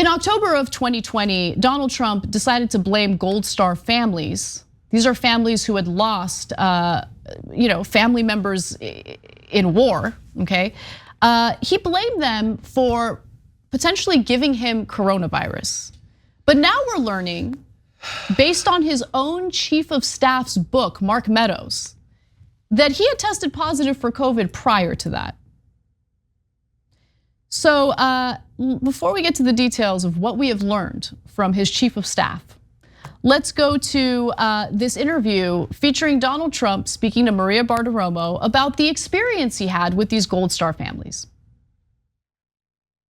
In October of 2020, Donald Trump decided to blame Gold Star families. These are families who had lost, family members in war. Okay, he blamed them for potentially giving him coronavirus. But now we're learning, based on his own chief of staff's book, Mark Meadows, that he had tested positive for COVID prior to that. So before we get to the details of what we have learned from his chief of staff, let's go to this interview featuring Donald Trump speaking to Maria Bartiromo about the experience he had with these Gold Star families.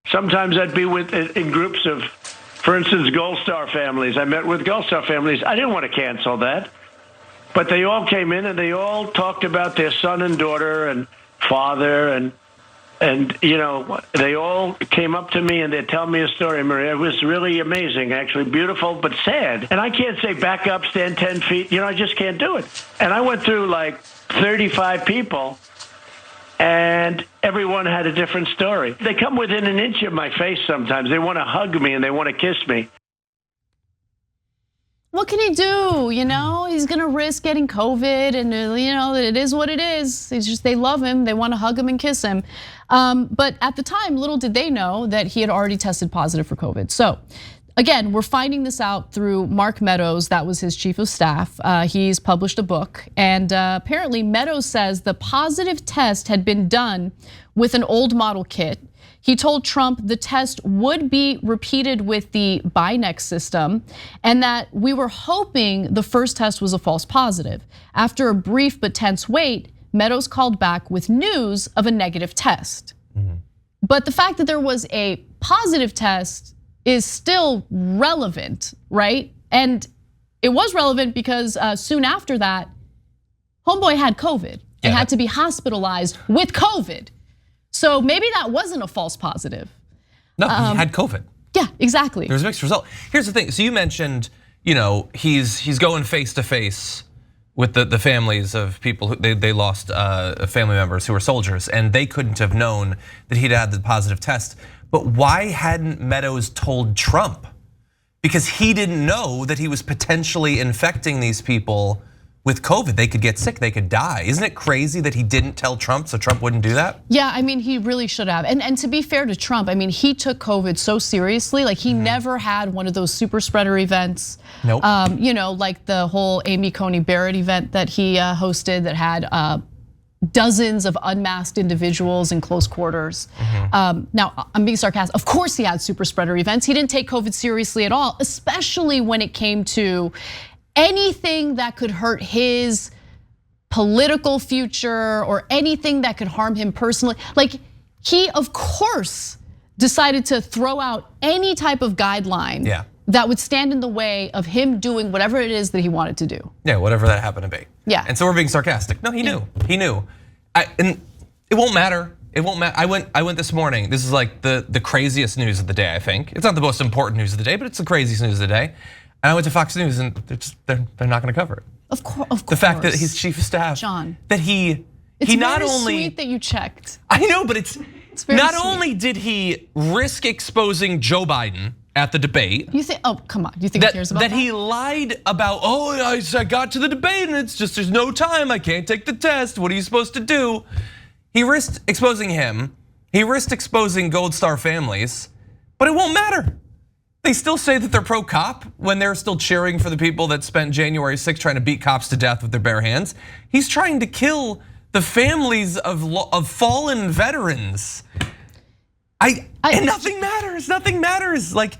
Sometimes I'd be in groups of, for instance, Gold Star families. I met with Gold Star families. I didn't want to cancel that, but they all came in and they all talked about their son and daughter and father and they all came up to me and they'd tell me a story, Maria. It was really amazing, actually beautiful, but sad. And I can't say back up, stand 10 feet. I just can't do it. And I went through like 35 people and everyone had a different story. They come within an inch of my face sometimes. They want to hug me and they want to kiss me. What can he do? He's gonna risk getting COVID, and it is what it is. It's just they love him, they want to hug him and kiss him. But at the time, little did they know that he had already tested positive for COVID. So again, we're finding this out through Mark Meadows. That was his chief of staff. He's published a book, and apparently Meadows says the positive test had been done with an old model kit. He told Trump the test would be repeated with the Binex system and that we were hoping the first test was a false positive. After a brief but tense wait, Meadows called back with news of a negative test. But the fact that there was a positive test is still relevant, right? And it was relevant because soon after that, homeboy had COVID and had to be hospitalized with COVID. So maybe that wasn't a false positive. No, he had COVID. Yeah, exactly. There's a mixed result. Here's the thing. So you mentioned, he's going face to face with the families of people who they lost family members who were soldiers, and they couldn't have known that he'd had the positive test. But why hadn't Meadows told Trump? Because he didn't know that he was potentially infecting these people with COVID. They could get sick, they could die. Isn't it crazy that he didn't tell Trump so Trump wouldn't do that? Yeah, he really should have. And to be fair to Trump, he took COVID so seriously. Like he never had one of those super spreader events. Nope. Like the whole Amy Coney Barrett event that he hosted that had dozens of unmasked individuals in close quarters. Now, I'm being sarcastic. Of course he had super spreader events. He didn't take COVID seriously at all, especially when it came to anything that could hurt his political future or anything that could harm him personally. Like he, of course, decided to throw out any type of guideline that would stand in the way of him doing whatever it is that he wanted to do. Yeah, whatever that happened to be. Yeah. And so we're being sarcastic. No, he knew. He knew. And it won't matter. It won't matter. I went this morning. This is like the craziest news of the day, I think. It's not the most important news of the day, but it's the craziest news of the day. And I went to Fox News and they're not gonna cover it. Of course. The fact that he's chief of staff, John, that he not only, sweet that you checked. I know, but it's very not sweet. Only did he risk exposing Joe Biden at the debate. You think? Oh, come on. You think he cares about that? That he lied about? Oh, I got to the debate and it's just there's no time. I can't take the test. What are you supposed to do? He risked exposing him. He risked exposing Gold Star families, but it won't matter. They still say that they're pro-cop when they're still cheering for the people that spent January 6th trying to beat cops to death with their bare hands. He's trying to kill the families of fallen veterans. And nothing matters. Nothing matters. Like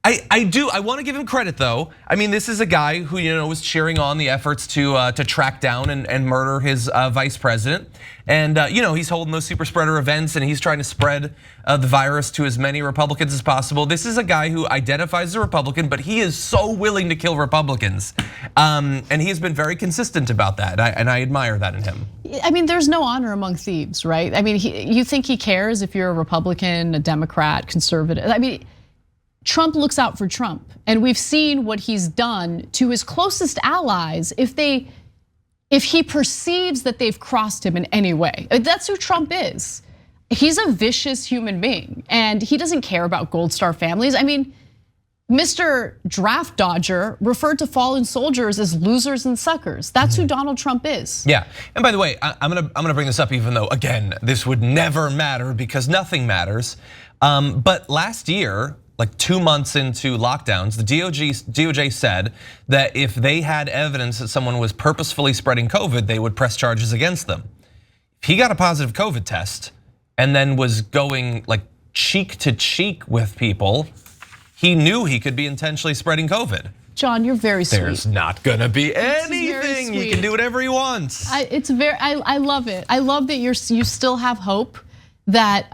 I want to give him credit though. This is a guy who was cheering on the efforts to track down and murder his vice president, and he's holding those super spreader events and he's trying to spread the virus to as many Republicans as possible. This is a guy who identifies as a Republican, but he is so willing to kill Republicans, and he has been very consistent about that, and I admire that in him. There's no honor among thieves, right? You think he cares if you're a Republican, a Democrat, conservative? Trump looks out for Trump, and we've seen what he's done to his closest allies if he perceives that they've crossed him in any way. That's who Trump is. he's a vicious human being and he doesn't care about Gold Star families. I mean, Mr. Draft Dodger referred to fallen soldiers as losers and suckers. That's who Donald Trump is. Yeah, and by the way, I'm gonna bring this up even though, again, this would never matter because nothing matters. But last year, like 2 months into lockdowns, the DOJ said that if they had evidence that someone was purposefully spreading COVID, they would press charges against them. If he got a positive COVID test and then was going like cheek to cheek with people, he knew he could be intentionally spreading COVID. John, you're very sweet. There's not gonna be anything. He can do whatever he wants. I love it. I love that you still have hope that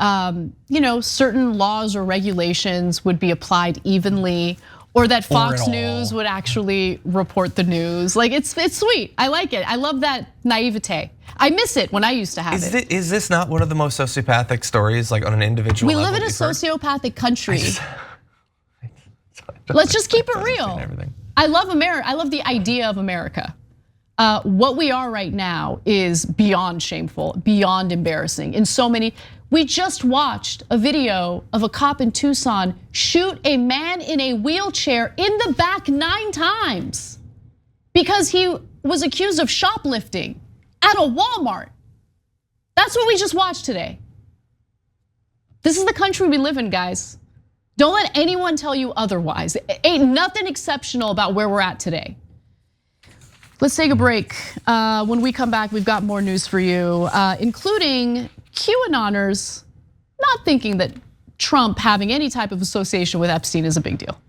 certain laws or regulations would be applied evenly, or that Fox News would actually report the news. Like it's sweet. I like it. I love that naivete. I miss it when I used to have it. Is this not one of the most sociopathic stories, like on an individual level? We live in a sociopathic country. Let's just keep it real. I love America. I love the idea of America. What we are right now is beyond shameful, beyond embarrassing. In so many, we just watched a video of a cop in Tucson shoot a man in a wheelchair in the back 9 times because he was accused of shoplifting at a Walmart. That's what we just watched today. This is the country we live in, guys. Don't let anyone tell you otherwise. Ain't nothing exceptional about where we're at today. Let's take a break. When we come back, we've got more news for you, including QAnoners not thinking that Trump having any type of association with Epstein is a big deal.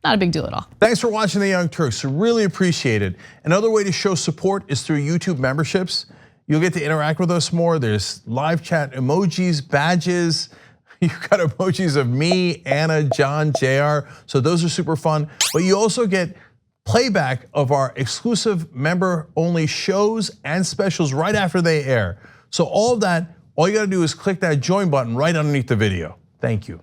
Not a big deal at all. Thanks for watching The Young Turks. Really appreciate it. Another way to show support is through YouTube memberships. You'll get to interact with us more. There's live chat emojis, badges. You've got emojis of me, Anna, John, JR. So those are super fun. But you also get playback of our exclusive member-only shows and specials right after they air. So all of that, all you gotta do is click that join button right underneath the video. Thank you.